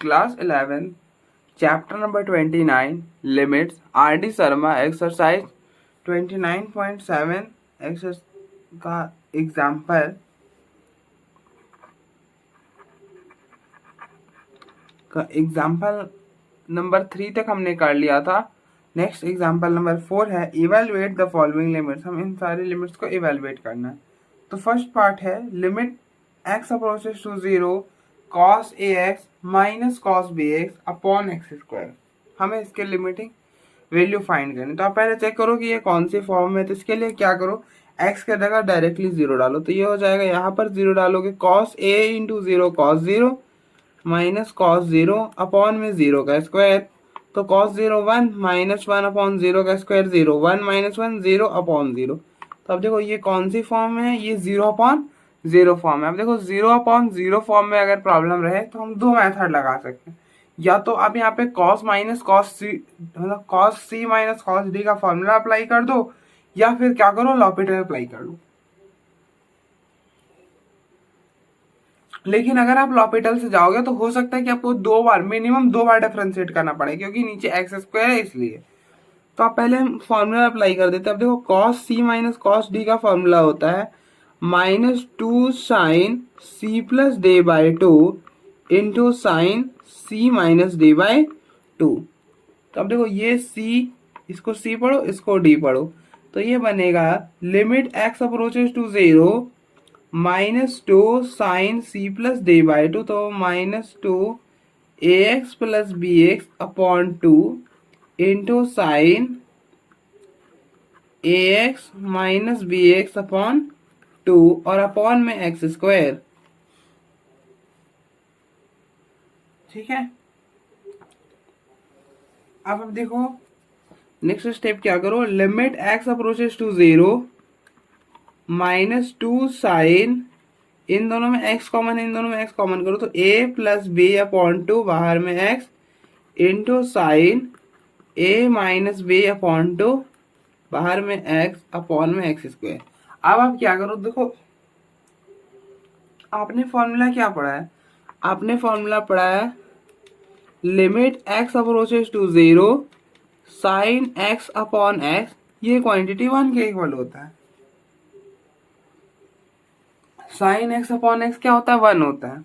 Class 11 chapter number 29 limits RD. Sharma exercise 29.7 का example number 3 तक हमने कर लिया था। नेक्स्ट एग्जाम्पल नंबर 4 है इवेलुएट द फॉलोइंग लिमिट्स। हम इन सारी लिमिट्स को इवेलुएट करना है। तो फर्स्ट पार्ट है limit x approaches to 0 cos ax minus cos bx upon x square. हमें इसके लिमिटिंग वैल्यू फाइंड करनी। तो आप पहले चेक करो कि ये कौन सी फॉर्म में है। तो इसके लिए क्या करो, x के जगह डायरेक्टली 0 डालो। तो ये हो जाएगा, यहाँ पर 0 डालोगे cos a into 0 cos 0 minus cos 0 upon में 0 का स्क्वायर। तो cos 0 1 माइनस 1 अपॉन 0 का स्क्वायर 0 1 माइनस 1 0 अपॉन 0। तो अब देखो ये कौन सी फॉर्म में है, ये 0 अपॉन 0 फॉर्म है। अब देखो 0 अपॉन 0 फॉर्म में अगर प्रॉब्लम रहे तो हम दो मेथड लगा सकते हैं। या तो आप यहाँ पे cos माइनस cos c मतलब cos c minus cos d का फॉर्मूला अप्लाई कर दो, या फिर क्या करो लॉपिटल अप्लाई कर लो। लेकिन अगर आप लॉपिटल से जाओगे तो हो सकता है कि आपको मिनिमम दो बार डिफरेंशिएट करना पड़े, क्योंकि नीचे एक्स स्क्वायर है इसलिए। तो आप पहले हम फॉर्मूला अप्लाई कर देते हैं। अब देखो cos c minus cos d का फॉर्मूला होता है -2 sin c plus d by 2 into sine c minus d by 2। तो अब देखो ये c, इसको c पढ़ो, इसको d पढ़ो। तो ये बनेगा limit x approaches to 0 -2 sin c plus d by 2। तो -2 ax plus bx upon 2 into sine ax minus bx upon 2 और अपॉन में एक्स स्क्वायर। ठीक है। अब देखो नेक्स्ट स्टेप क्या करो, limit x approaches to 0 -2 sine, इन दोनों में x कॉमन है, इन दोनों में x कॉमन करो तो a प्लस बी अपॉन 2 बाहर में x into sine a minus b upon 2 बाहर में x अपॉन में एक्स स्क्वायर। अब आप क्या करो, देखो आपने फॉर्मूला क्या पढ़ा है, आपने फॉर्मूला पढ़ा है limit x approaches to 0 sine x upon x, ये क्वांटिटी 1 के इक्वल होता है। साइन x अपॉन x क्या होता है, 1 होता है।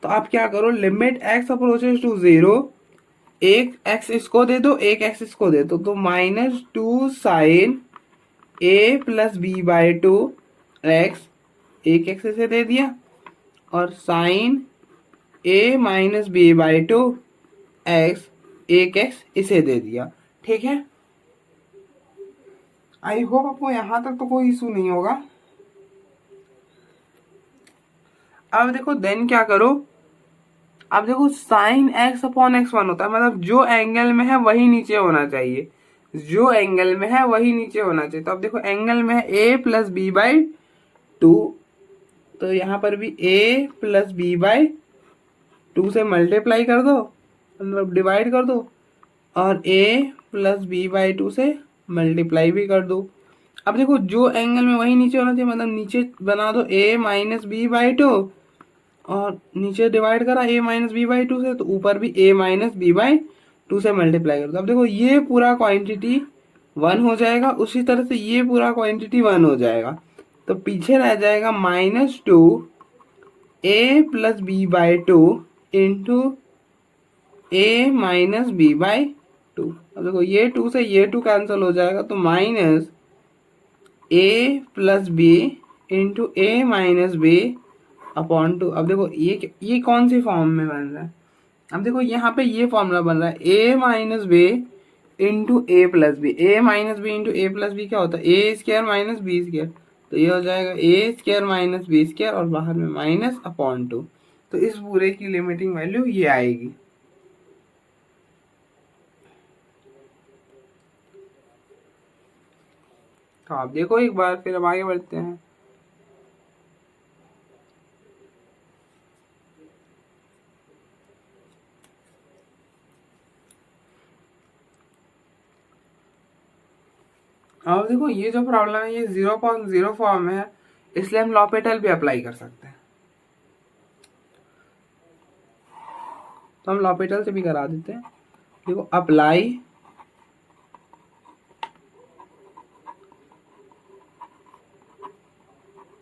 तो आप क्या करो, लिमिट x अप्रोचेस टू 0, एक x इसको दे दो, एक x इसको दे दो। तो -2 sine a plus b by 2 x, एक x इसे दे दिया, और sine a minus b by 2 x, एक x इसे दे दिया। ठीक है। आई होप आपको यहां तक तो कोई इशू नहीं होगा। अब देखो देन क्या करो, अब देखो साइन x अपॉन एक्स 1 होता है, मतलब जो एंगल में है वही नीचे होना चाहिए, जो एंगल में है वही नीचे होना चाहिए। तो अब देखो एंगल में है a प्लस बी बाई 2, तो यहाँ पर भी a प्लस बी बाई 2 से मल्टीप्लाई कर दो, मतलब डिवाइड कर दो, और a प्लस बी बाई 2 से मल्टीप्लाई भी कर दो। अब देखो जो एंगल में वही नीचे होना चाहिए, मतलब नीचे बना दो a माइनस बी बाई 2, और नीचे डिवाइड करा a माइनस बी बाई 2 से, तो ऊपर भी a माइनस बी बाई 2 से मल्टीप्लाई कर दो। अब देखो ये पूरा क्वांटिटी 1 हो जाएगा, उसी तरह से ये पूरा क्वांटिटी 1 हो जाएगा। तो पीछे रह जाएगा -2 a plus b by 2 into a minus b by 2। अब देखो ये 2 से ये 2 कैंसिल हो जाएगा, तो minus a plus b into a minus b upon 2। अब देखो ये कौन सी फॉर्म में बन रहा है, अब देखो यहाँ पे ये फॉर्मूला बन रहा है a minus b into a plus b. A minus b into a plus b क्या होता है, a square minus b square. तो ये हो जाएगा a square minus b square, और बाहर में माइनस अपॉन 2। तो इस पूरे की लिमिटिंग वैल्यू ये आएगी। तो आप देखो एक बार, फिर हम आगे बढ़ते हैं। अब देखो ये जो प्रॉब्लम है ये 0.0 फॉर्म है, इसलिए हम लॉपिटल भी अप्लाई कर सकते हैं। तो हम लॉपिटल से भी करा देते हैं। देखो अप्लाई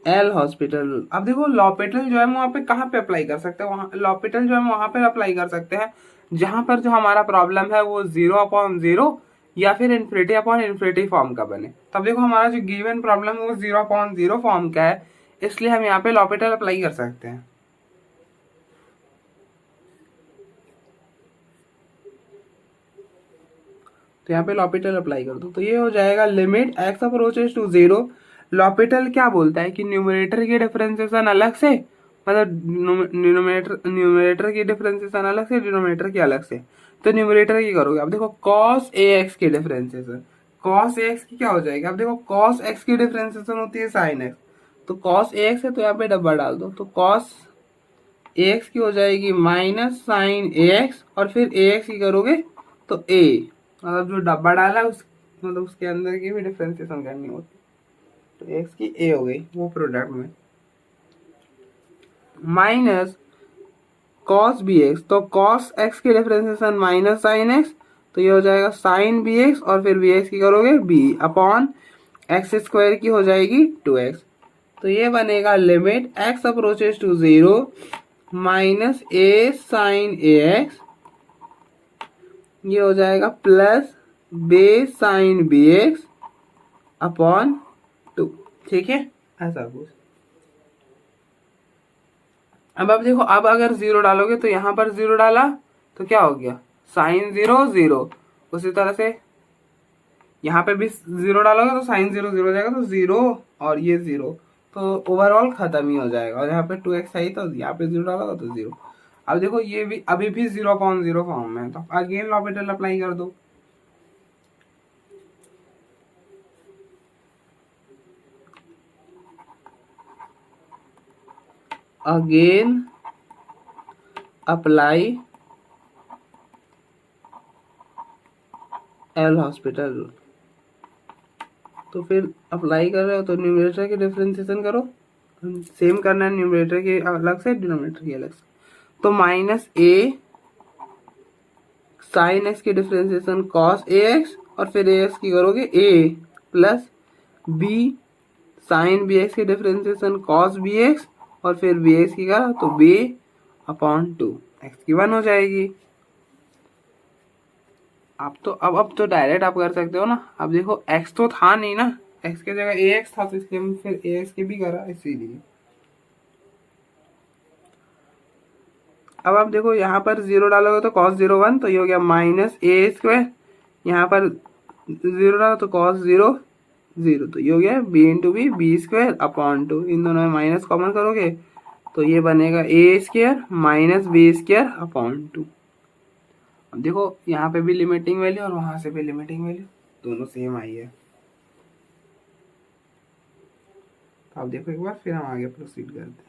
एल हॉस्पिटल। अब देखो लॉपिटल जो है वहाँ पे कहाँ पे अप्लाई कर सकते हैं, वहाँ लॉपिटल जो है वहाँ पे अप्लाई कर सकते हैं जहाँ पर जो हमारा प्रॉब्लम है वो 0/0 या फिर इन्फिनिटी फॉर्म का बने। तब देखो हमारा जो गिवन प्रॉब्लम है वो 0/0 फॉर्म का है, इसलिए हम यहाँ पे लॉपिटल अप्लाई कर सकते हैं। तो यहाँ पे लॉपिटल अप्लाई कर दो, तो ये हो जाएगा limit x approaches to 0। L'Hopital क्या बोलता है कि न्यूमरेटर की डिफरेंशिएशन अलग से, मतलब न्यूमरेटर की डिफरेंशिएशन अलग से, डिनोमिनेटर की अलग से। तो न्यूमरेटर की करोगे, अब देखो cos ax की डिफरेंशिएशन, cos ax की क्या हो जाएगी, अब देखो cos x की डिफरेंशिएशन होती है sin x, तो cos ax है तो यहाँ पे डब्बा डाल दो, तो cos ax की हो जाएगी माइनस साइन ax, और फिर ax की करोगे तो a, मतलब जो डब्बा डाला है उस मतलब उसके अंदर की भी डिफरेंशिएशन करनी होती, तो x की a हो गई वो प्रोडक्ट में, माइनस cos bx, तो cos x की डिफरेंशिएशन माइनस साइन x, तो ये हो जाएगा साइन bx, और फिर bx की करोगे b अपॉन एक्स स्क्वायर की हो जाएगी 2x। तो ये बनेगा limit x approaches to 0 minus a sine ax, ये हो जाएगा plus b sine bx upon 2। ठीक है, ऐसा कुछ। अब देखो, अब अगर 0 डालोगे तो यहाँ पर 0 डाला तो क्या हो गया, साइन 0 0, उसी तरह से यहाँ पे भी 0 डालोगे तो साइन 0 0 हो जाएगा, तो 0 और ये 0, तो ओवरऑल खत्म ही हो जाएगा। और यहाँ पे 2x आई तो यहाँ पे 0 डालोगे तो 0। अब देखो ये भी अभी भी 0/0 फॉर्म में है, तो अगेन लॉपिटल अप्लाई कर दो। अगेन अप्लाई एल हॉस्पिटल, तो फिर अप्लाई कर रहे हो तो न्यूमरेटर की डिफरेंशिएशन करो, सेम करना है, न्यूमरेटर के अलग से डिनोमिनेटर की अलग से, तो माइनस a साइन x की डिफरेंशिएशन cos ax, और फिर ax की करोगे a plus b sine bx की डिफरेंशिएशन cos bx, और फिर bx की करा तो b अपॉन 2, x की 1 हो जाएगी। अब तो डायरेक्ट आप कर सकते हो ना। अब देखो x तो था नहीं ना, x की जगह ax था, तो इसलिए फिर ax की भी करा इसीलिए। अब आप देखो यहाँ पर 0 डालोगे तो cos 0 1, तो ये हो गया माइनस a स्क्वायर, यहाँ पर 0 डालो तो cos 0 0, तो ये हो गया b into b square upon 2, इन दोनों में माइनस कॉमन करोगे तो ये बनेगा a स्क्वायर माइनस बी स्क्वायर अपॉन 2। अब देखो यहाँ पे भी लिमिटिंग वैल्यू और वहां से भी लिमिटिंग वैल्यू दोनों सेम आई है। तो अब देखो एक बार, फिर हम आगे प्रोसीड करते हैं।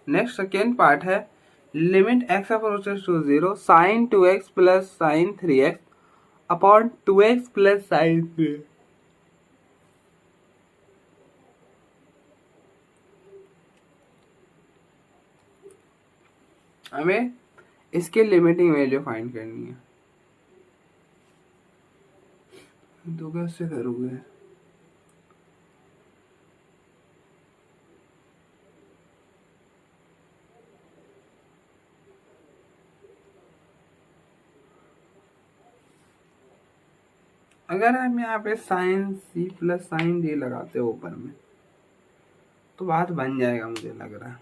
नेक्स्ट सेकेंड पार्ट है limit x approaches to 0 sine 2x plus sine 3x upon 2x plus sine 3। हमें इसके लिमिटिंग वैल्यू फाइंड करनी है, तो कैसे करोगे। अगर हम यहाँ पे साइन सी प्लस साइन डी लगाते हो ऊपर में तो बात बन जाएगा मुझे लग रहा है।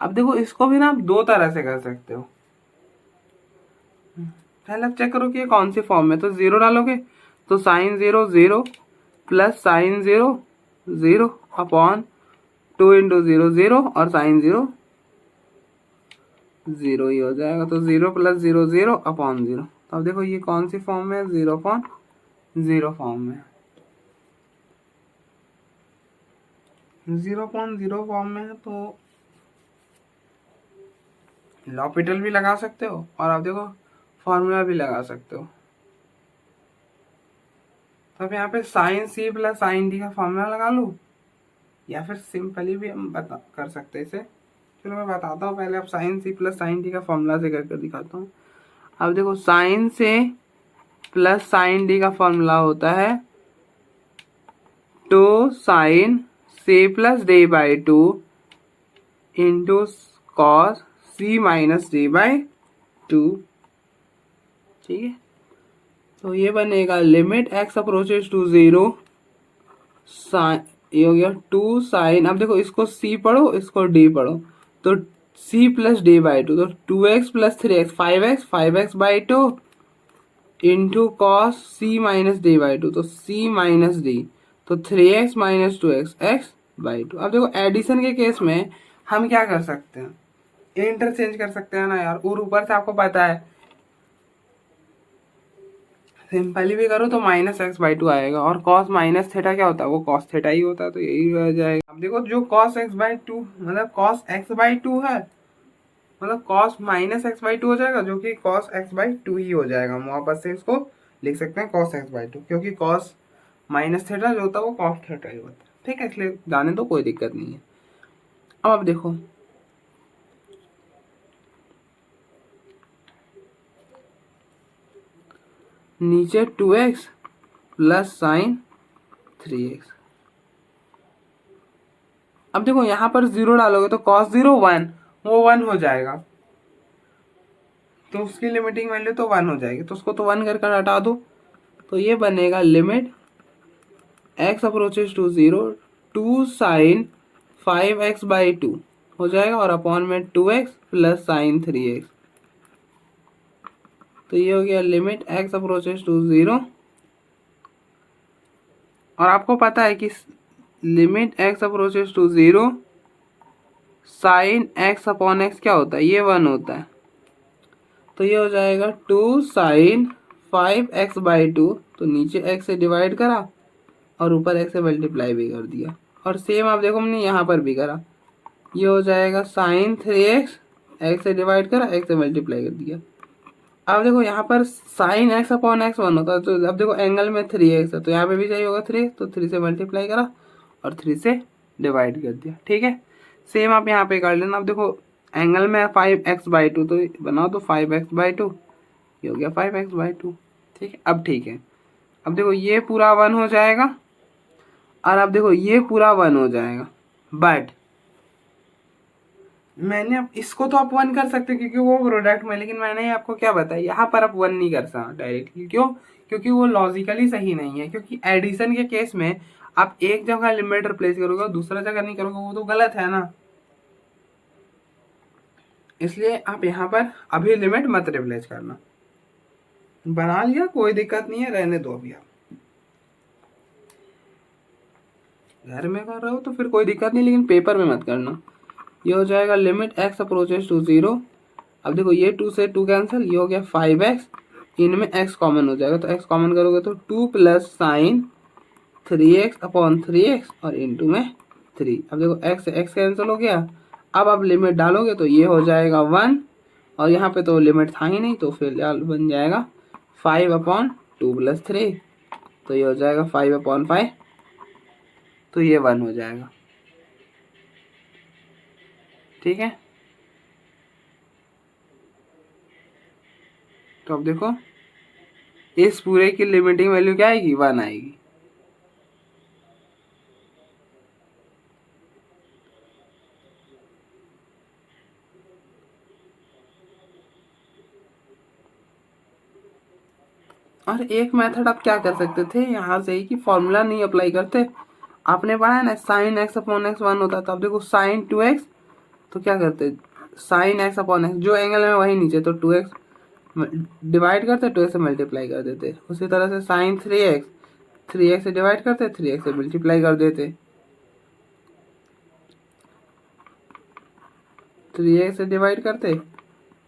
अब देखो इसको भी ना आप दो तरह से कर सकते हो। पहले आप चेक करो कि ये कौन सी फॉर्म में, तो 0 डालोगे तो sine 0 0 plus sine 0 0 upon 2 into 0 0 और साइन 0 0 ही हो जाएगा। तो 0 प्लस 0 0 अपॉन 0। तो अब देखो ये कौन सी फॉर्म में है, 0 अपॉन 0 फॉर्म में, 0 अपॉन 0 फॉर्म में है। तो लॉपिटल भी लगा सकते हो और आप देखो फॉर्मूला भी लगा सकते हो। तो अब यहाँ पे साइन सी प्लस साइन डी का फॉर्मूला लगा लूँ, या फिर सिंपली भी हम कर सकते हैं इसे। चलो मैं बताता हूँ पहले। अब साइन सी प्लस साइन डी का फॉर्मूला से करके दिखाता हूँ। अब देखो sine c plus sine d का फॉर्मूला होता है 2 sine C plus D by 2 into cos C minus d by 2। ठीक है, तो ये बनेगा limit x approaches to 0 sine, ये हो गया 2 साइन। अब देखो इसको सी पढ़ो इसको डी पढ़ो, तो सी प्लस डी बाई 2, तो 2x plus 3x 5x 5x by 2 into cos C minus d by 2, तो सी माइनस डी, तो 3x minus 2x x by 2। अब देखो एडिशन के केस में हम क्या कर सकते हैं, इंटरचेंज कर सकते हैं ना यार। और ऊपर से आपको पता है सिंपली भी करो तो माइनस एक्स बाई 2 आएगा, और कॉस माइनस थीटा क्या होता है, वो कॉस थीटा ही होता है, तो यही रह जाएगा। अब देखो जो कॉस एक्स बाई 2 मतलब कॉस एक्स बाई 2 है, मतलब कॉस माइनस एक्स बाई 2 हो जाएगा, जो कि कॉस एक्स बाई 2 ही हो जाएगा। हम वापस से इसको लिख सकते हैं कॉस एक्स बाई 2, क्योंकि कॉस माइनस थीटा जो होता है वो कॉस थीटा ही होता है। ठीक है, इसलिए जाने तो कोई दिक्कत नहीं है। अब देखो नीचे 2x प्लस साइन 3x। अब देखो यहाँ पर 0 डालोगे तो cos 0 1, वो 1 हो जाएगा, तो उसकी लिमिटिंग वैल्यू तो 1 हो जाएगी, तो उसको तो 1 करके हटा दो। तो ये बनेगा limit x approaches to 0 2 sine 5x by 2 हो जाएगा, और अपॉन में 2x प्लस साइन 3x। तो ये हो गया लिमिट x अप्रोचेज टू 0। और आपको पता है कि limit x approaches to 0 sine x upon x क्या होता है, ये 1 होता है। तो ये हो जाएगा 2 साइन 5x बाई 2, तो नीचे x से डिवाइड करा और ऊपर x से मल्टीप्लाई भी कर दिया। और सेम आप देखो हमने यहाँ पर भी करा, ये हो जाएगा साइन 3x, x से डिवाइड करा x से मल्टीप्लाई कर दिया। अब देखो यहाँ पर साइन x अपॉन x 1 होता है, तो अब देखो एंगल में 3x है, तो यहाँ पे भी चाहिए होगा 3, तो 3 से मल्टीप्लाई करा और 3 से डिवाइड कर दिया। ठीक है, सेम आप यहाँ पे कर लेना। अब देखो एंगल में 5x बाई 2, तो बनाओ तो 5x बाई 2, ये हो गया 5x बाई 2। ठीक है, अब ठीक है। अब देखो ये पूरा 1 हो जाएगा, और अब देखो ये पूरा 1 हो जाएगा, बट मैंने अब इसको तो आप 1 कर सकते क्योंकि वो प्रोडक्ट में, लेकिन मैंने आपको क्या बताया यहाँ पर आप 1 नहीं कर सकते डायरेक्टली। क्यों? क्योंकि वो लॉजिकली सही नहीं है, क्योंकि एडिशन के केस में आप एक जगह लिमिट रिप्लेस करोगे और दूसरा जगह नहीं करोगे, वो तो गलत है ना। इसलिए आप यहाँ पर अभी लिमिट मत रिप्लेस करना। बना लिया कोई दिक्कत नहीं है, रहने दो। अभी आप घर में कर रहे हो तो फिर कोई दिक्कत नहीं, लेकिन पेपर में मत करना। ये हो जाएगा लिमिट x अप्रोचेज टू 0। अब देखो ये 2 से 2 कैंसिल, ये हो गया 5x, इनमें x कॉमन हो जाएगा, तो x कॉमन करोगे तो 2 plus sine 3x upon 3x और इंटू में 3। अब देखो x से x कैंसिल हो गया। अब आप लिमिट डालोगे तो ये हो जाएगा 1, और यहाँ पे तो लिमिट था ही नहीं, तो फिर बन जाएगा 5 अपॉन 2 प्लस 3, तो ये हो जाएगा 5 अपॉन 5, तो ये 1 हो जाएगा। ठीक है, तो अब देखो इस पूरे की लिमिटिंग वैल्यू क्या आएगी, 1 आएगी। और एक मेथड आप क्या कर सकते थे यहाँ से ही, कि फॉर्मूला नहीं अप्लाई करते। आपने पढ़ा है ना साइन एक्स अपॉन एक्स 1 होता था। अब देखो साइन 2x, तो क्या करते साइन एक्स अपॉन एक्स, जो एंगल में वही नीचे, तो 2x डिवाइड करते 2x से मल्टीप्लाई कर देते। उसी तरह से साइन 3x, 3x से डिवाइड करते 3x से मल्टीप्लाई कर देते। 3x से डिवाइड करते,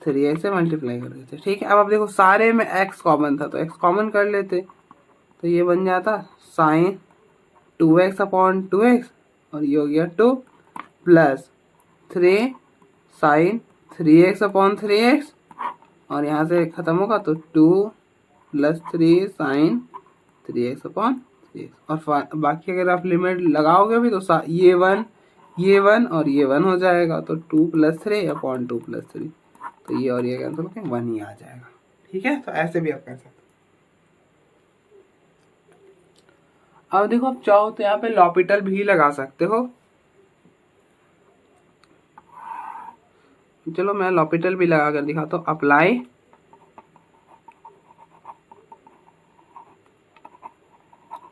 3x से मल्टीप्लाई कर देते। ठीक है, अब आप देखो सारे में x कॉमन था तो x कॉमन कर लेते, तो ये बन जाता साइन 2x अपॉन 2x और ये हो गया 2 plus 3 sine 3x upon 3x और यहाँ से ख़त्म होगा तो 2 plus 3 sine 3x upon 3x और बाकी अगर आप लिमिट लगाओगे भी तो ये 1 और ये 1 हो जाएगा, तो 2 प्लस 3 अपॉन 2 प्लस 3, तो ये और ये कैंसिल होकर 1 ही आ जाएगा। ठीक है, तो ऐसे भी आप कर सकते हो। अब देखो आप चाहो तो यहाँ पे लॉपिटल भी लगा सकते हो। चलो मैं लॉपिटल भी लगा कर दिखाता हूँ। अप्लाई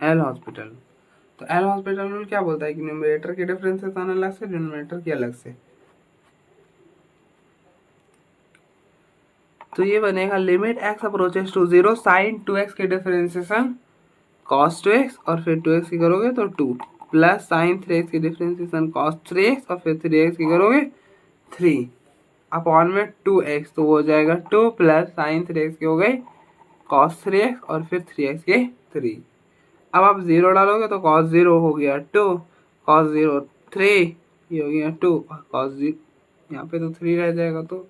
एल हॉस्पिटल, तो एल हॉस्पिटल रूल क्या बोलता है कि न्यूमरेटर के डिफरेंशिएशन अलग से, डिनोमिनेटर की अलग से। तो ये बनेगा limit x approaches to 0 sine 2x के डिफरेंशिएशन cos 2x और फिर 2x की करोगे तो 2 प्लस साइन 3x की डिफरेंशिएशन cos 3x और फिर 3x की करोगे 3 अपॉन में 2x, तो वो हो जाएगा 2 प्लस साइन 3x की हो गई cos 3x और फिर 3x के 3। अब आप 0 डालोगे तो cos 0 हो गया 2, cos 0 3, ये हो गया 2 और cos 0 यहाँ पे तो 3 रह जाएगा, तो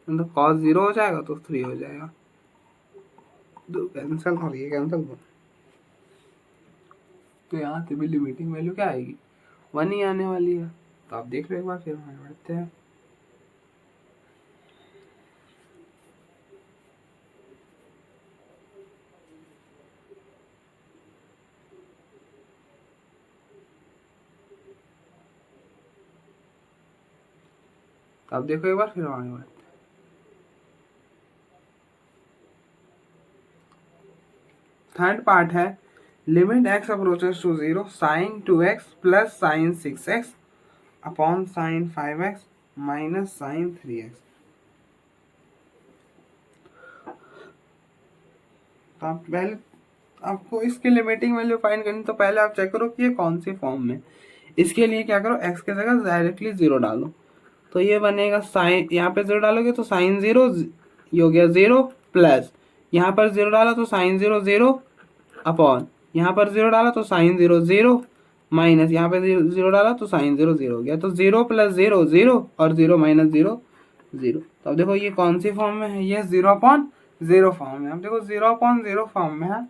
मतलब cos 0 हो जाएगा तो 3 हो जाएगा, दो कैंसिल और ये कैंसिल। तो यहाँ से भी लिमिटिंग वैल्यू क्या आएगी, 1 ही आने वाली है। तो आप देख लो एक बार, फिर हम बढ़ते हैं। तो आप देखो एक बार, फिर आगे बढ़ते हैं। थर्ड पार्ट है limit x approaches to 0 sine 2x plus sine 6x upon sine 5x minus sine 3x। तो आप पहले आपको इसकी लिमिटिंग वैल्यू फाइंड करनी, तो पहले आप चेक करो कि ये कौन सी फॉर्म में। इसके लिए क्या करो, x की जगह डायरेक्टली 0 डालो, तो ये बनेगा साइन, यहाँ पे 0 डालोगे तो साइन 0 ये हो गया 0 प्लस यहाँ पर 0 डाला तो साइन 0 0 अपॉन यहाँ पर 0 डाला तो साइन 0 0 माइनस यहाँ पे 0 डाला तो साइन 0 0 हो गया, तो 0 प्लस 0 0 और 0 माइनस 0 0। तो अब देखो ये कौन सी फॉर्म में है, ये 0/0 फॉर्म में। अब देखो 0/0 फॉर्म में है,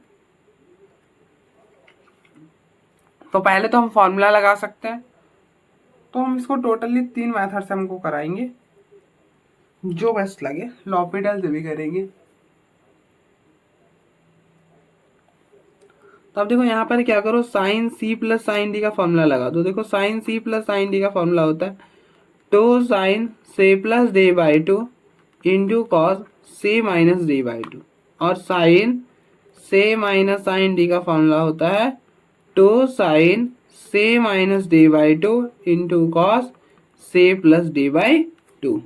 तो पहले तो हम फॉर्मूला लगा सकते हैं। तो हम इसको टोटली 3 मेथड से हमको कराएंगे, जो बेस्ट लगे। लॉपिटल से भी करेंगे। तो अब देखो यहाँ पर क्या करो, साइन सी प्लस साइन डी का फॉर्मूला लगा दो। देखो साइन सी प्लस साइन डी का फॉर्मूला होता है 2 sine c plus D by 2 into cos C minus d by 2, और sine c minus sine d का फॉर्मूला होता है 2 sine c minus d by 2 into cos c plus D by 2।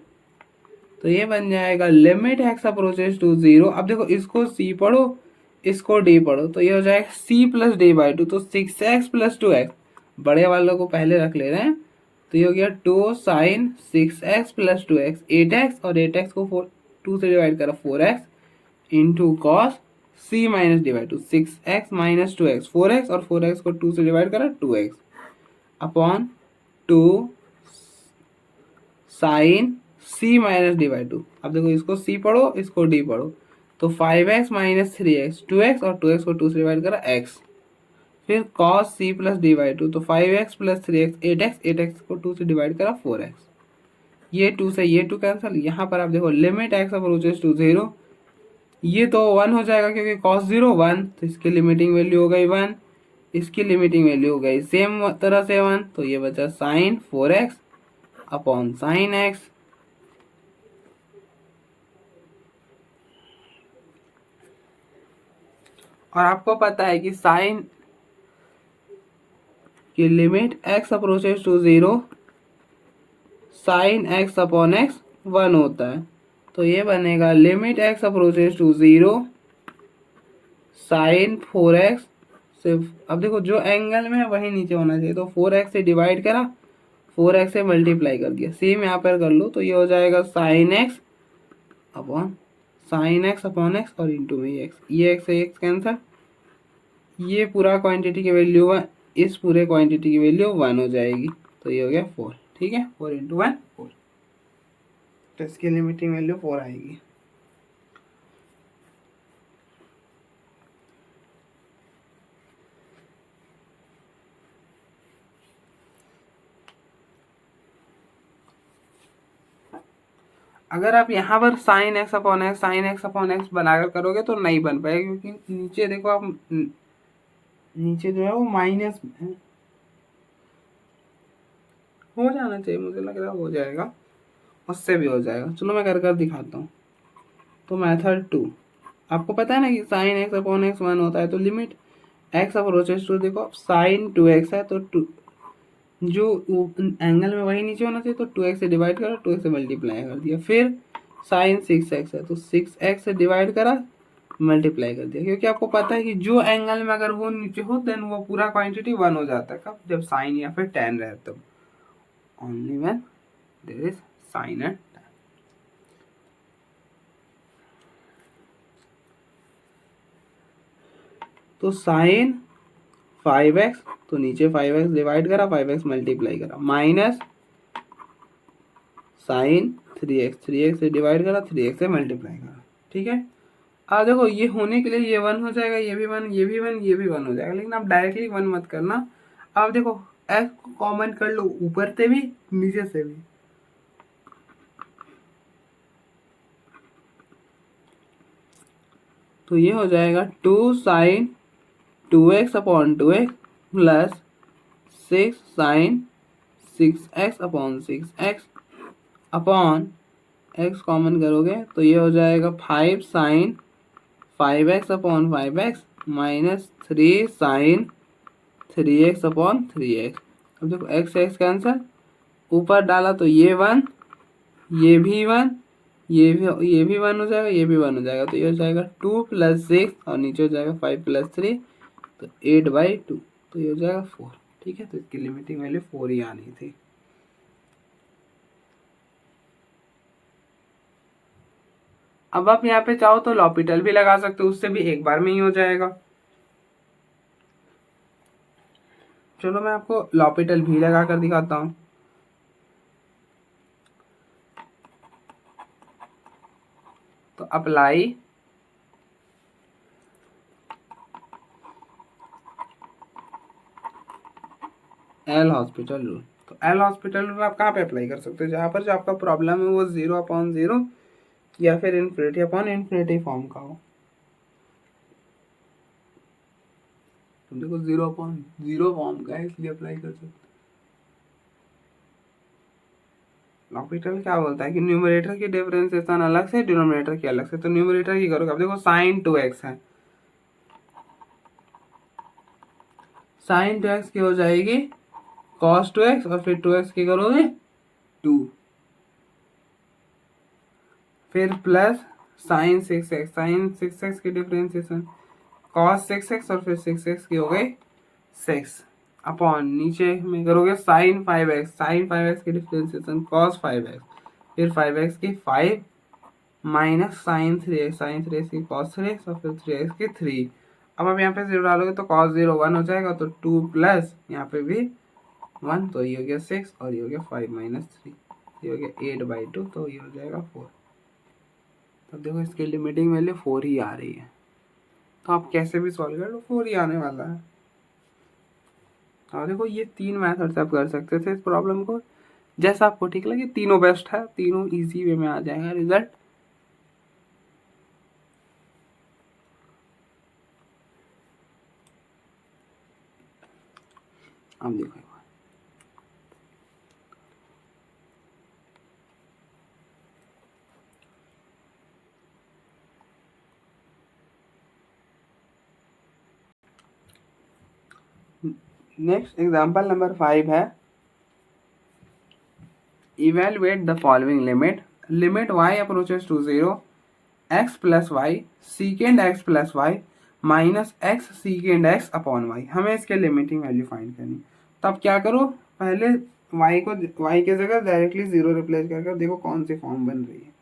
तो ये बन जाएगा लिमिट एक्स अप्रोचेस टू 0। अब देखो इसको सी पढ़ो, इसको डी पढ़ो, तो ये हो जाएगा सी प्लस डी बाई 2, तो 6x प्लस 2x, बड़े वालों को पहले रख ले रहे हैं, तो ये हो गया 2 sign 6x plus 2x 8x और 8x को 2 से डिवाइड करा 4x into cos C minus d by 2 6x minus 2x 4x और 4x को 2 से डिवाइड करा 2x upon 2 sine c minus d by 2। अब देखो इसको सी पढ़ो, इसको डी पढ़ो, तो 5x माइनस 3x 2x और 2x को 2 से डिवाइड करा x, फिर cos c plus D by 2, तो 5x plus 3x 8x 8x को 2 से डिवाइड करा 4x, ये 2 से ये 2 कैंसिल। यहाँ पर आप देखो लिमिट x अप्रोचेस टू 0, ये तो 1 हो जाएगा क्योंकि cos 0 1, तो इसकी लिमिटिंग वैल्यू हो गई 1, इसकी लिमिटिंग वैल्यू हो गई सेम तरह से 1, तो ये बचा sign 4x upon sine x। और आपको पता है कि साइन की limit x approaches to 0 sine x upon x 1 होता है, तो ये बनेगा limit x approaches to 0 sine 4x सिर्फ। अब देखो जो एंगल में है वही नीचे होना चाहिए, तो 4x से डिवाइड करा 4x से मल्टीप्लाई कर दिया। सेम यहाँ पर कर लो तो ये हो जाएगा साइन एक्स अपॉन एक्स और इंटू में एक्स, ये एक्स से एक्स कैंसर, ये पूरा क्वांटिटी की वैल्यू 1, इस पूरे क्वांटिटी की वैल्यू 1 हो जाएगी, तो ये हो गया 4। ठीक है, 4 इंटू 1 4, तो इसकी लिमिटिंग वैल्यू 4 आएगी। अगर आप यहाँ पर साइन एक्स अपॉन एक्स बनाकर करोगे तो नहीं बन पाएगा, क्योंकि नीचे देखो आप, नीचे जो है वो माइनस हो जाना चाहिए, मुझे लग रहा है हो जाएगा, उससे भी हो जाएगा। चलो मैं कर दिखाता हूँ। तो मेथड 2, आपको पता है ना कि साइन एक्स अपॉन एक्स 1 होता है, तो लिमिट एक्स अप्रोचेस टू, देखो साइन 2x है तो 2 जो एंगल में वही नीचे होना चाहिए, तो 2x से डिवाइड करा, 2x से मल्टीप्लाई कर दिया। फिर साइन 6x है तो 6x से डिवाइड करा, मल्टीप्लाई कर दिया, क्योंकि आपको पता है कि जो एंगल में अगर वो नीचे हो देन वो पूरा क्वांटिटी 1 हो जाता है। कब? जब साइन या फिर tan रहे, तब only when there is sine and tan। तो साइन 5x, तो नीचे 5x डिवाइड करा, 5x मल्टीप्लाई करा, माइनस साइन 3x से डिवाइड करा, 3x से मल्टीप्लाई करा। ठीक है, अब देखो ये होने के लिए ये 1 हो जाएगा, ये भी 1, ये भी 1, ये भी 1 हो जाएगा, लेकिन आप डायरेक्टली 1 मत करना। अब देखो x को कॉमन कर लो, ऊपर से भी नीचे से भी, तो ये हो जाएगा 2 sine 2x upon 2x plus 6 sine 6x upon 6x upon x common करोगे तो ये हो जाएगा 5 sine 5x upon 5x minus 3 sine 3x upon 3x। अब देखो x कैंसर, ऊपर डाला तो ये 1, ये भी 1, ये भी 1 हो जाएगा, ये भी 1 हो जाएगा, तो ये हो जाएगा 2 प्लस 6 और नीचे हो जाएगा 5 प्लस 3, तो 8/2, तो ये हो जाएगा 4। ठीक है, तो इसकी लिमिटिंग वैल्यू 4 ही आनी थी। अब आप यहाँ पे चाहो तो लॉपिटल भी लगा सकते हो, उससे भी एक बार में ही हो जाएगा। चलो मैं आपको लॉपिटल भी लगा कर दिखाता हूँ। तो अप्लाई एल हॉस्पिटल रूल। तो एल हॉस्पिटल रूल आप कहाँ पे अप्लाई कर सकते हो? जहाँ पर जो आपका प्रॉब्लम है वो 0/0 या फिर इन्फिनिटी अपॉन इन्फिनिटी फॉर्म का हो। तो देखो 0/0 फॉर्म का है, इसलिए अप्लाई कर सकते हो। लॉपिटल क्या बोलता है कि न्यूमरेटर की डिफरेंशिएशन अलग से, डिनोमिनेटर की अलग से। तो न्यूमरेटर की करोगे, अब देखो साइन 2x है, साइन 2x की हो जाएगी cos 2x और फिर 2x की करोगे 2, फिर प्लस साइन 6x की डिफरेंशिएशन cos 6x और फिर 6x की हो गई 6 अपॉन नीचे में करोगे साइन 5x की डिफरेंशिएशन cos 5x, फिर 5x की 5 माइनस साइन 3x की cos 3x और फिर 3x की 3। अब आप यहाँ पे 0 डालोगे तो cos 0 1 हो जाएगा, तो 2 प्लस यहाँ पे भी 1, तो ये हो गया 6 और ये हो गया 5 माइनस 3, ये हो गया 8/2, तो ये हो जाएगा 4। तो देखो इसकी लिमिटिंग वैल्यू 4 ही आ रही है, तो आप कैसे भी सॉल्व कर लो 4 ही आने वाला है। और देखो ये 3 मेथड से आप कर सकते थे इस प्रॉब्लम को, जैसा आपको ठीक लगे, तीनों बेस्ट है, तीनों इजी वे में आ जाएगा रिजल्ट। अब देखो नेक्स्ट एग्जांपल नंबर 5 है, evaluate the following limit y approaches to 0 x plus y secant x plus y minus x secant x upon y. हमें इसके लिमिटिंग वैल्यू फाइंड करनी। तो आप क्या करो, पहले y की जगह डायरेक्टली 0 रिप्लेस करके देखो कौन सी फॉर्म बन रही है।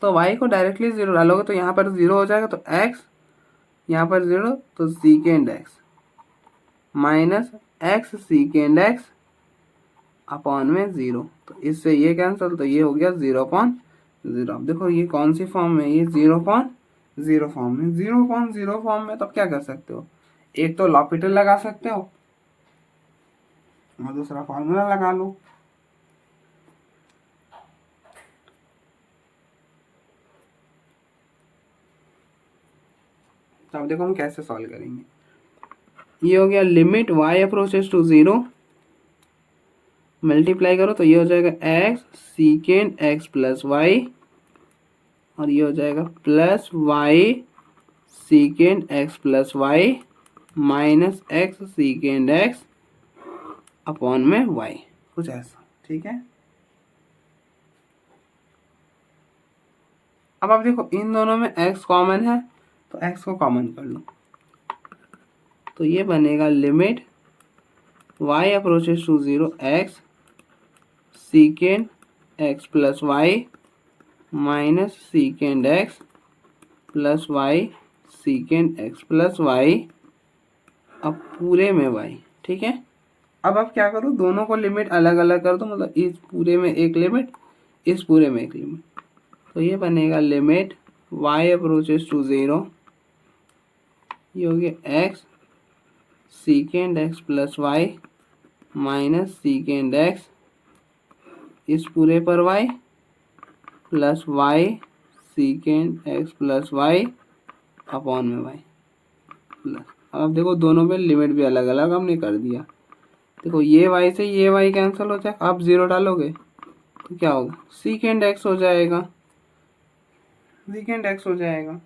तो y को डायरेक्टली 0 डालोगे तो यहाँ पर 0 हो जाएगा, तो x यहाँ पर 0 तो सीकेंड x minus x secant x upon में 0। तो इससे ये कैंसिल, तो ये हो गया 0/0। अब देखो ये कौन सी फॉर्म में, ये 0/0 फॉर्म में। 0/0 फॉर्म में तो क्या कर सकते हो, एक तो लॉपिटल लगा सकते हो और दूसरा फॉर्मूला लगा लो। तो अब देखो हम कैसे सॉल्व करेंगे। ये हो गया limit y approaches to 0, multiply करो तो ये हो जाएगा x secant x plus y, और ये हो जाएगा plus y secant x plus y minus x secant x upon में y, कुछ ऐसा। ठीक है, अब आप देखो इन दोनों में x कॉमन है तो x को कॉमन कर लो, तो ये बनेगा limit y approaches to 0 x secant x plus y minus secant x plus y secant x plus y, अब पूरे में y। ठीक है, अब आप क्या करो, दोनों को लिमिट अलग अलग कर दो, मतलब इस पूरे में एक लिमिट, इस पूरे में एक लिमिट। तो ये बनेगा लिमिट y अप्रोचेस टू 0, ये हो गया x secant x plus y minus secant x इस पूरे पर y plus y secant x plus y upon में y प्लस। अब देखो दोनों पे लिमिट भी अलग अलग हमने कर दिया। देखो ये y से ये y कैंसिल हो जाएगा, आप 0 डालोगे तो क्या होगा, सीकेंड x हो जाएगा, सीकेंड x हो जाएगा।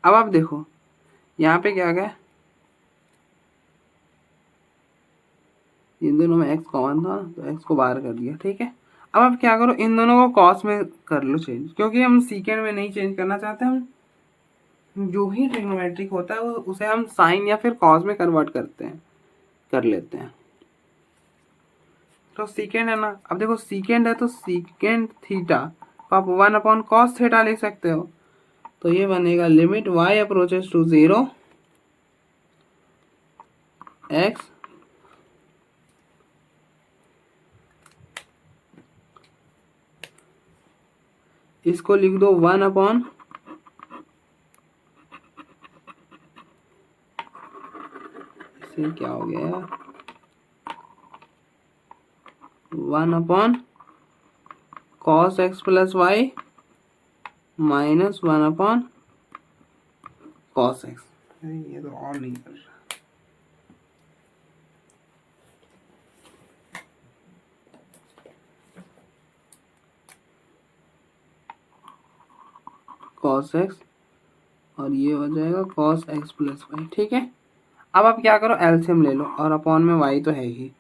अब आप देखो यहाँ पे क्या गया, इन दोनों में x कॉमन था तो x को बाहर कर दिया। ठीक है, अब आप क्या करो, इन दोनों को कॉस में कर लो चेंज, क्योंकि हम सीकेंड में नहीं चेंज करना चाहते, हम जो ही ट्रिग्नोमेट्रिक होता है उसे हम साइन या फिर कॉस में कन्वर्ट कर लेते हैं। तो सीकेंड है ना, अब देखो सीकेंड है तो सीकेंड थीटा तो आप 1/cos थीटा लिख सकते हो। तो ये बनेगा limit y approaches to 0 x इसको लिख दो 1/, इसे क्या हो गया 1/cos x plus y minus 1/cos x। ये तो और नहीं कर रहा, cos x और ये हो जाएगा cos x प्लस वाई। ठीक है, अब आप क्या करो, एलसीएम ले लो, और अपॉन में y तो है ही,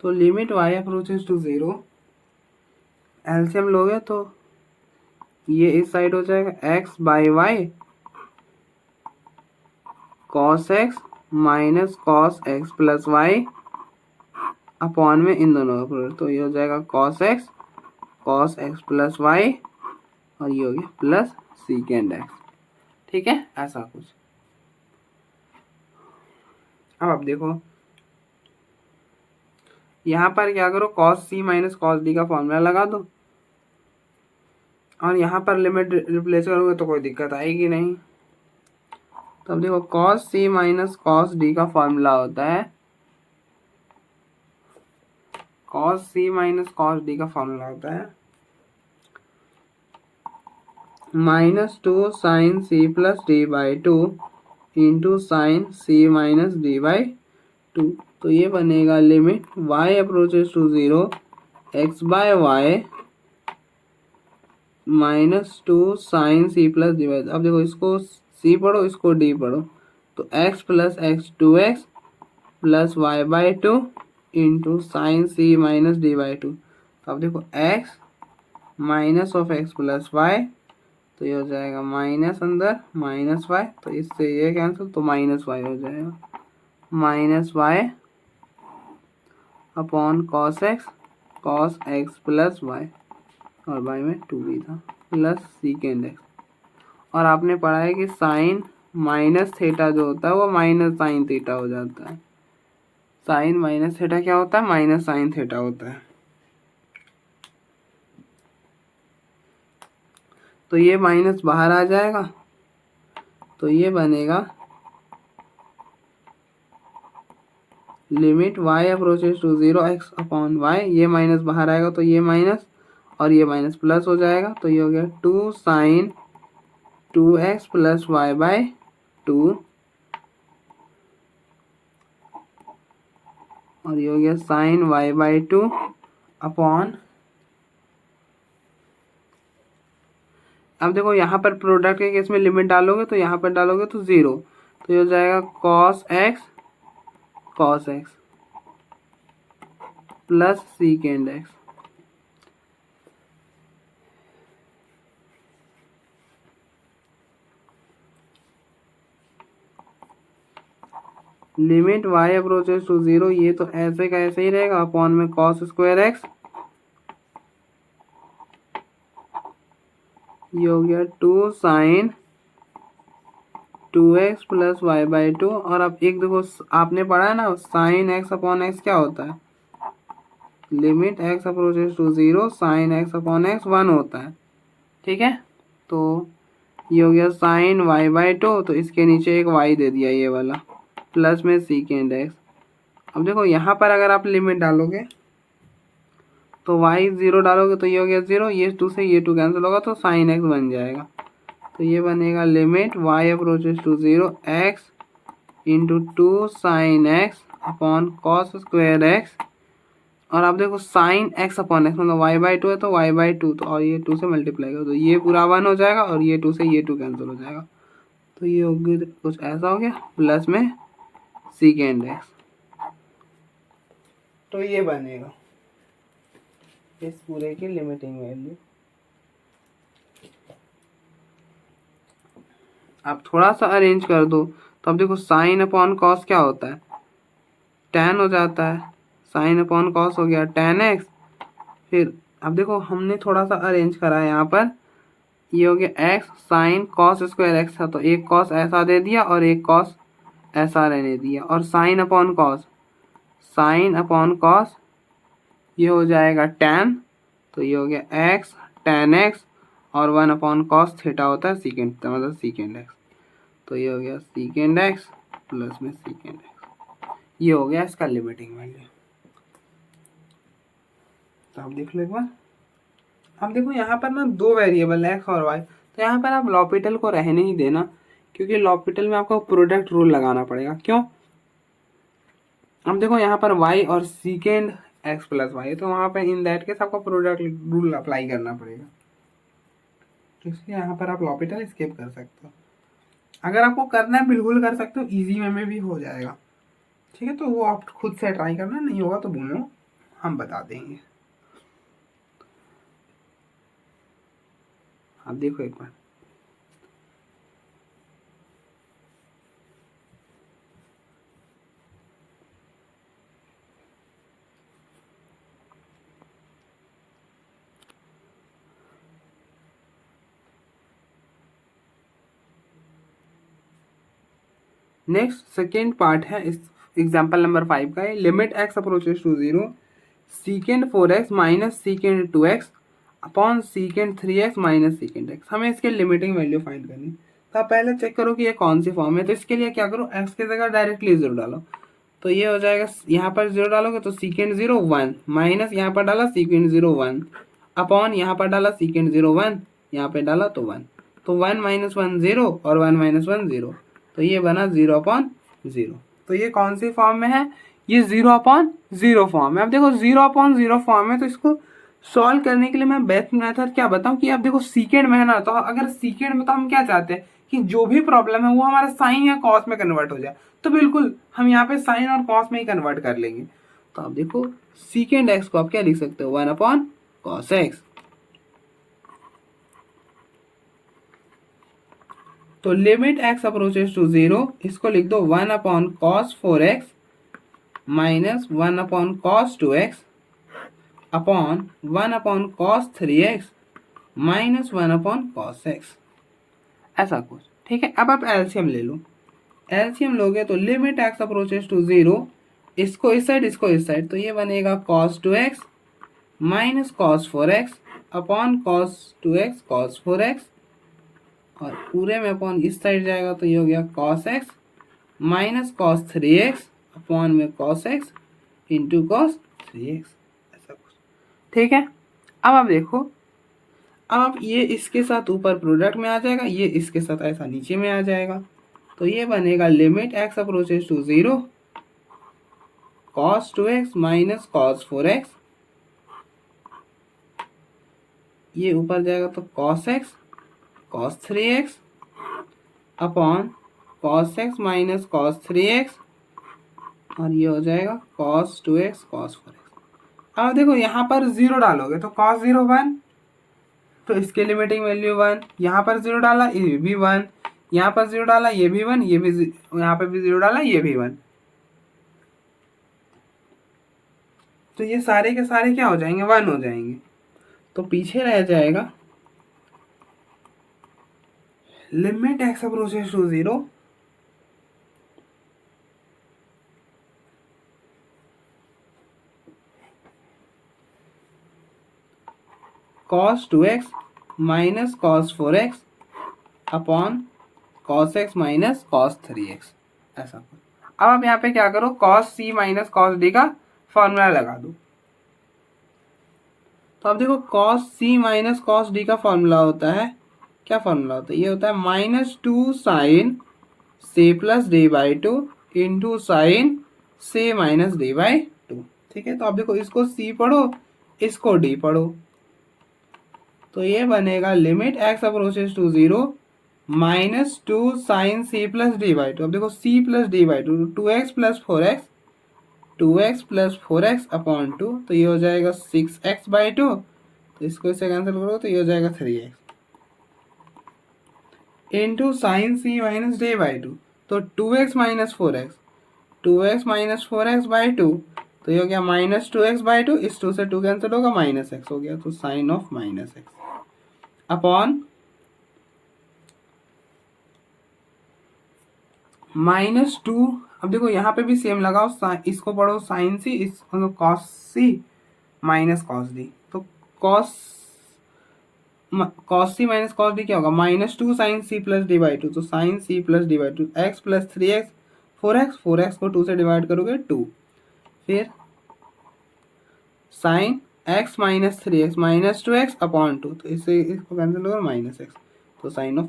तो limit y approaches to 0, LCM लोगे तो ये इस साइड हो जाएगा x by y cos x minus cos x plus y upon में इन दोनों का प्रोडक्ट, तो ये हो जाएगा cos x प्लस वाई और ये हो गया प्लस सीकेंड x। ठीक है, ऐसा कुछ। अब आप देखो यहाँ पर क्या करो, cos c minus cos d का फॉर्मूला लगा दो, और यहाँ पर लिमिट रिप्लेस करोगे तो कोई दिक्कत आएगी नहीं। तो अब देखो cos c minus cos d का फॉर्मूला होता है, cos c minus cos d का फॉर्मूला होता है -2 sin c plus d by 2 into sine c minus d by 2। तो ये बनेगा limit y approaches to 0 x by y -2 sine c plus d by. अब देखो इसको c पढ़ो, इसको d पढ़ो, तो x plus x 2x plus y by 2 into sine c minus d by 2। तो अब देखो x minus of x plus y, तो ये हो जाएगा माइनस अंदर माइनस वाई, तो इससे ये कैंसिल, तो माइनस वाई हो जाएगा, minus y upon cos x plus y, और वाई में 2 भी था, प्लस सीकेंड एक्स। और आपने पढ़ा है कि साइन माइनस थीटा जो होता है वो माइनस साइन थीटा हो जाता है। साइन माइनस थीटा क्या होता है? माइनस साइन थीटा होता है। तो ये माइनस बाहर आ जाएगा, तो ये बनेगा limit y approaches to 0 x upon y, ये माइनस बाहर आएगा तो ये माइनस और ये माइनस प्लस हो जाएगा, तो ये हो गया 2 sine 2x plus Y bye 2, और ये हो गया साइन y बाई 2 अपॉन, अब देखो यहाँ पर प्रोडक्ट के केस में लिमिट डालोगे तो यहाँ पर डालोगे तो 0, तो ये हो जाएगा cos x plus secant x. Limit y approaches to 0, ये तो ऐसे का ऐसे ही रहेगा, अपॉन में cos स्क्वायर एक्स, ये हो गया 2 sine 2x plus y by 2, और अब एक देखो आपने पढ़ा है ना साइन x अपॉन एक्स क्या होता है, limit x approaches to 0 sine x upon x 1 होता है, ठीक है। तो ये हो गया साइन y बाई 2, तो इसके नीचे एक y दे दिया ये वाला, प्लस में सीकेंड एक्स। अब देखो यहाँ पर अगर आप लिमिट डालोगे तो y 0 डालोगे तो ये हो गया 0, ये 2 से ये 2 कैंसिल होगा तो साइन x बन जाएगा, तो ये बनेगा limit y approaches to 0 x into 2 sine x upon cos square x, और आप देखो साइन एक्स अपॉन एक्स मतलब y बाई 2 है तो y बाई 2, तो और ये 2 से मल्टीप्लाई करो तो ये पूरा 1 हो जाएगा, और ये 2 से ये 2 कैंसिल हो जाएगा, तो ये हो गया कुछ ऐसा हो गया, प्लस में सीकेंड एक्स, तो ये बनेगा इस पूरे की लिमिटिंग वैल्यू। आप थोड़ा सा अरेंज कर दो तो अब देखो साइन अपॉन कॉस क्या होता है, tan हो जाता है, साइन अपॉन कॉस हो गया tan x, फिर अब देखो हमने थोड़ा सा अरेंज करा है यहाँ पर, ये हो गया x sine cos square x था तो एक कॉस ऐसा दे दिया और एक कॉस ऐसा रहने दिया, और साइन अपॉन कॉस ये हो जाएगा tan, तो ये हो गया x tan x, और 1 अपॉन कॉस थीटा होता है सीकेंड, मतलब सीकेंड एक्स, तो ये हो गया सीकेंड एक्स प्लस में सीकेंड एक्स, ये हो गया इसका लिमिटिंग वैल्यू। तो आप देख लो एक बार, अब देखो यहाँ पर ना दो वेरिएबल है एक्स और वाई, तो यहाँ पर आप लॉपिटल को रहने ही देना, क्योंकि लॉपिटल में आपको प्रोडक्ट रूल लगाना पड़ेगा। क्यों? अब देखो यहाँ पर वाई और सीकेंड एक्स प्लस वाई, तो वहाँ पर इन दैट केस आपको प्रोडक्ट रूल अप्लाई करना पड़ेगा, तो इसलिए यहाँ पर आप लॉपिटल स्किप कर सकते हो। अगर आपको करना है बिल्कुल कर सकते हो, इजी वे में भी हो जाएगा, ठीक है। तो वो आप खुद से ट्राई करना, नहीं होगा तो बोलो, हम बता देंगे। आप देखो एक बार, नेक्स्ट सेकेंड पार्ट है इस एग्जाम्पल नंबर 5 का, limit x approaches to 0 secant 4x minus secant 2x upon secant 3x minus secant x। हमें इसके लिमिटिंग वैल्यू फाइंड करनी, तो आप पहले चेक करो कि ये कौन सी फॉर्म है। तो इसके लिए क्या करो, x की जगह डायरेक्टली 0 डालो, तो ये हो जाएगा, यहाँ पर 0 डालोगे तो सीकेंड 0 1 माइनस यहाँ पर डाला सीकेंड 0 1 अपॉन यहाँ पर डाला सीकेंड 0 1, यहाँ पे डाला तो 1, तो 1 माइनस 1 0 और 1 माइनस 1 0, तो ये बना 0 अपॉन 0। तो ये कौन सी फॉर्म में है, ये 0 अपॉन 0 फॉर्म है। अब देखो 0 अपॉन 0 फॉर्म है, तो इसको सॉल्व करने के लिए मैं बेस्ट मेथड क्या बताऊं कि अब देखो सीकेंड में है ना, तो अगर सीकेंड में तो हम क्या चाहते हैं कि जो भी प्रॉब्लम है वो हमारा साइन या कॉस में कन्वर्ट हो जाए, तो बिल्कुल हम यहाँ पे साइन और कॉस में ही कन्वर्ट कर लेंगे। तो अब देखो सीकेंड एक्स को आप क्या लिख सकते हो, 1 अपॉन कॉस एक्स, तो लिमिट एक्स अप्रोचेस टू 0, इसको लिख दो 1 upon cos 4x minus 1 upon cos 2x upon 1 upon cos 3x minus 1 upon cos x, ऐसा कुछ। ठीक है, अब आप एलसीएम ले लो। एलसीएम लोगे तो लिमिट एक्स अप्रोचेस टू 0, इसको इस साइड इसको इस साइड, तो ये बनेगा cos 2x minus cos 4x upon cos 2x cos 4x, और पूरे में अपॉन इस साइड जाएगा तो ये हो गया cos x minus cos 3x upon में cos x into cos 3x, ऐसा कुछ। ठीक है, अब आप देखो, अब ये इसके साथ ऊपर प्रोडक्ट में आ जाएगा, ये इसके साथ ऐसा नीचे में आ जाएगा, तो ये बनेगा limit x approaches to 0 cos 2x minus cos 4x, ये ऊपर जाएगा तो cos x cos 3x upon cos x minus cos 3x, और ये हो जाएगा कॉस 2x कॉस 4x। अब देखो यहाँ पर 0 डालोगे तो कॉस 0 1, तो इसके लिमिटिंग वैल्यू 1, यहाँ पर 0 डाला ये भी 1, यहाँ पर 0 डाला ये भी 1, ये भी यहाँ पर भी 0 डाला ये भी 1, तो ये सारे के सारे क्या हो जाएंगे 1 हो जाएंगे। तो पीछे रह जाएगा limit x approaches to 0 cos 2x minus cos 4x upon cos x minus cos 3x, ऐसा। अब आप यहाँ पे क्या करो, cos c minus cos d का फॉर्मूला लगा दो। तो अब देखो cos c minus cos d का फॉर्मूला होता है, क्या फॉर्मूला होता है, ये होता है -2 sine c plus d by 2 into sine c minus d by 2। ठीक है, तो अब देखो इसको c पढ़ो इसको d पढ़ो, तो ये बनेगा limit x approaches to 0 -2 sine c plus d by 2। अब देखो c plus d by 2, 2x plus 4x, 2x plus 4x upon 2, तो ये हो जाएगा 6x बाई 2, तो इसको इससे कैंसिल करो तो ये हो जाएगा 3x into sine c minus d by 2, तो 2x minus 4x, 2x minus 4x by 2, तो ये हो गया -2x बाई 2, इस 2 से 2 कैंसिल होगा -x हो गया, तो साइन ऑफ -x अपॉन -2। अब देखो यहाँ पे भी सेम लगाओ, इसको पढ़ो साइन सी, इसको कॉस सी माइनस कॉस डी, तो कॉस सी माइनस कॉस डी क्या होगा, -2 sine C plus D by 2, तो sine C plus D by 2 X plus 3x 4x को 2 से डिवाइड करोगे 2, फिर sine x minus 3x minus 2x upon 2, तो इससे इसको कैंसिल होगा -x, तो साइन ऑफ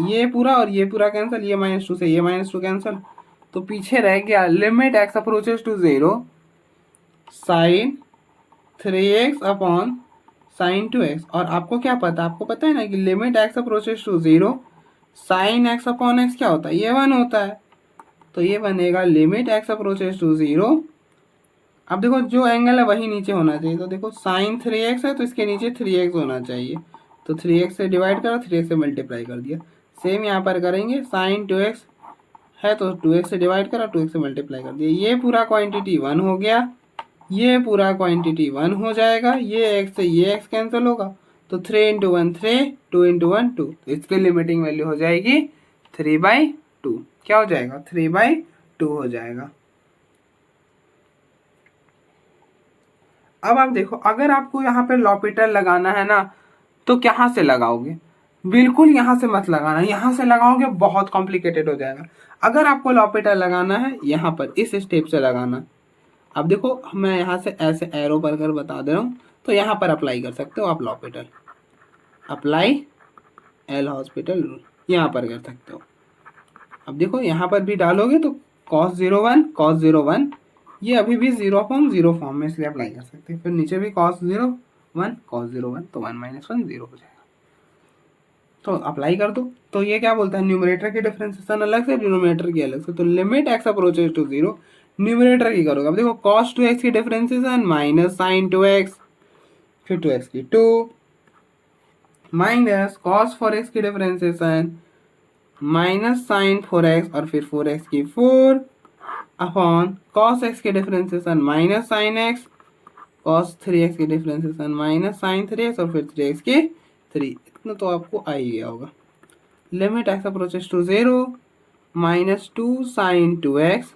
ये पूरा और ये पूरा कैंसिल, ये -2 से ये -2 कैंसिल, तो पीछे रह गया limit x approaches to 0 sine 3x upon sine 2x। और आपको क्या पता, आपको पता है ना कि limit x approaches to 0 sine x upon x क्या होता है, ये 1 होता है, तो ये बनेगा लिमिट एक्स अप्रोचेस टू 0। अब देखो जो एंगल है वही नीचे होना चाहिए, तो देखो साइन 3x है तो इसके नीचे 3x होना चाहिए, तो 3x से डिवाइड करा 3x से मल्टीप्लाई कर दिया। सेम यहाँ पर करेंगे, साइन 2x है तो 2x से डिवाइड करा 2x से मल्टीप्लाई कर दिया, ये पूरा क्वांटिटी 1 हो गया, ये पूरा क्वांटिटी 1 हो जाएगा, ये x से ये x कैंसिल होगा, तो 3 इंटू 1 3, 2 इंटू 1 2, तो इसकी लिमिटिंग वैल्यू हो जाएगी 3/2। क्या हो जाएगा 3/2 हो जाएगा। अब आप देखो, अगर आपको यहाँ पे लॉपिटल लगाना है ना, तो कहाँ से लगाओगे, बिल्कुल यहाँ से मत लगाना, यहाँ से लगाओगे बहुत कॉम्प्लिकेटेड हो जाएगा। अगर आपको लॉपिटल लगाना है यहाँ पर इस स्टेप से लगाना। अब देखो मैं यहाँ से ऐसे एरो पर कर बता दे रहा हूँ, तो यहाँ पर अप्लाई कर सकते हो आप L'Hôpital, apply L hospital rule यहाँ पर कर सकते हो। अब देखो यहाँ पर भी डालोगे तो cos 0 1 ये अभी भी 0/0 फॉर्म में, इसलिए अप्लाई कर सकते हैं। फिर नीचे भी cos 0 1 तो 1 - 1 0 हो जाएगा, तो अप्लाई कर दो। तो ये क्या बोलता है, न्यूमरेटर की डिफरेंशिएशन अलग से, डिनोमिनेटर की अलग से। तो limit x approaches to 0 numerator की करोगे। अब देखो cos 2x की डिफरेंशिएशन माइनस साइन 2x, फिर 2x की 2 माइनस cos 4x की डिफरेंशिएशन माइनस साइन 4x और फिर 4x की 4 अपॉन cos x के differentiation minus sine x, cos 3x के डिफरेंशिएशन माइनस साइन 3x और फिर 3x के 3। इतना तो आपको आ ही गया होगा। Limit x approaches to 0 minus 2 sine 2x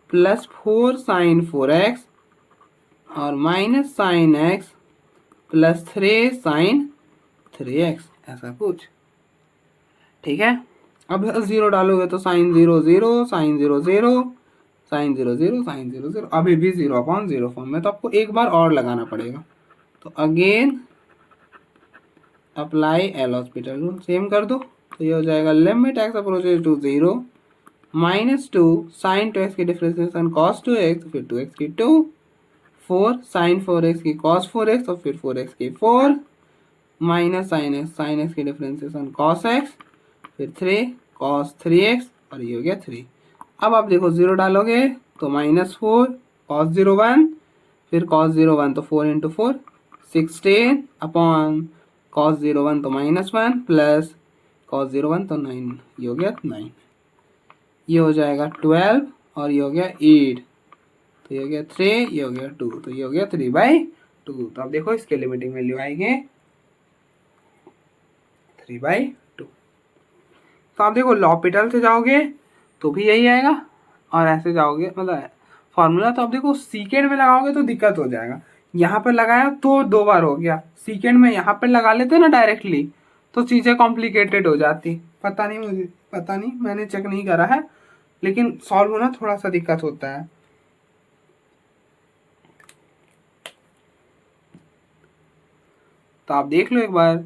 plus 4 sine 4x और minus sine x plus 3 sine 3x, ऐसा कुछ। ठीक है, अब 0 डालोगे तो साइन 0 0 साइन 0 0 साइन 0 0 साइन 0 0, अभी भी 0/0 फॉर्म में, तो आपको एक बार और लगाना पड़ेगा। तो again apply L hospital rule, same कर दो। तो ये हो जाएगा limit x approaches to 0 minus 2 sine 2x की डिफरेंशिएशन cos 2x, फिर 2x की 2, 4 साइन 4x की cos 4x और फिर 4x की 4 माइनस साइन x की डिफरेंशिएशन cos x, फिर 3 cos 3x और ये हो गया 3। अब आप देखो 0 डालोगे तो माइनस 4 cos 0 1, फिर cos 0 1 तो 4 इंटू 4 16 अपॉन cos 0 1 तो माइनस 1 प्लस cos 0 1 तो 9, ये हो गया 9। ये हो जाएगा 12 और ये हो गया 8, तो ये हो गया 3, ये हो गया 2, तो ये हो गया 3/2। तो अब देखो इसके लिमिटिंग वैल्यू आएंगे 3/2। तो आप देखो लॉपिटल से जाओगे तो भी यही आएगा, और ऐसे जाओगे मतलब फॉर्मूला, तो आप देखो सीकेंड में लगाओगे तो दिक्कत हो जाएगा। यहाँ पर लगाया तो 2 बार हो गया, सीकेंड में यहाँ पर लगा लेते ना डायरेक्टली तो चीज़ें कॉम्प्लिकेटेड हो जाती। पता नहीं, मैंने चेक नहीं करा है, लेकिन सॉल्व होना थोड़ा सा दिक्कत होता है। तो आप देख लो एक बार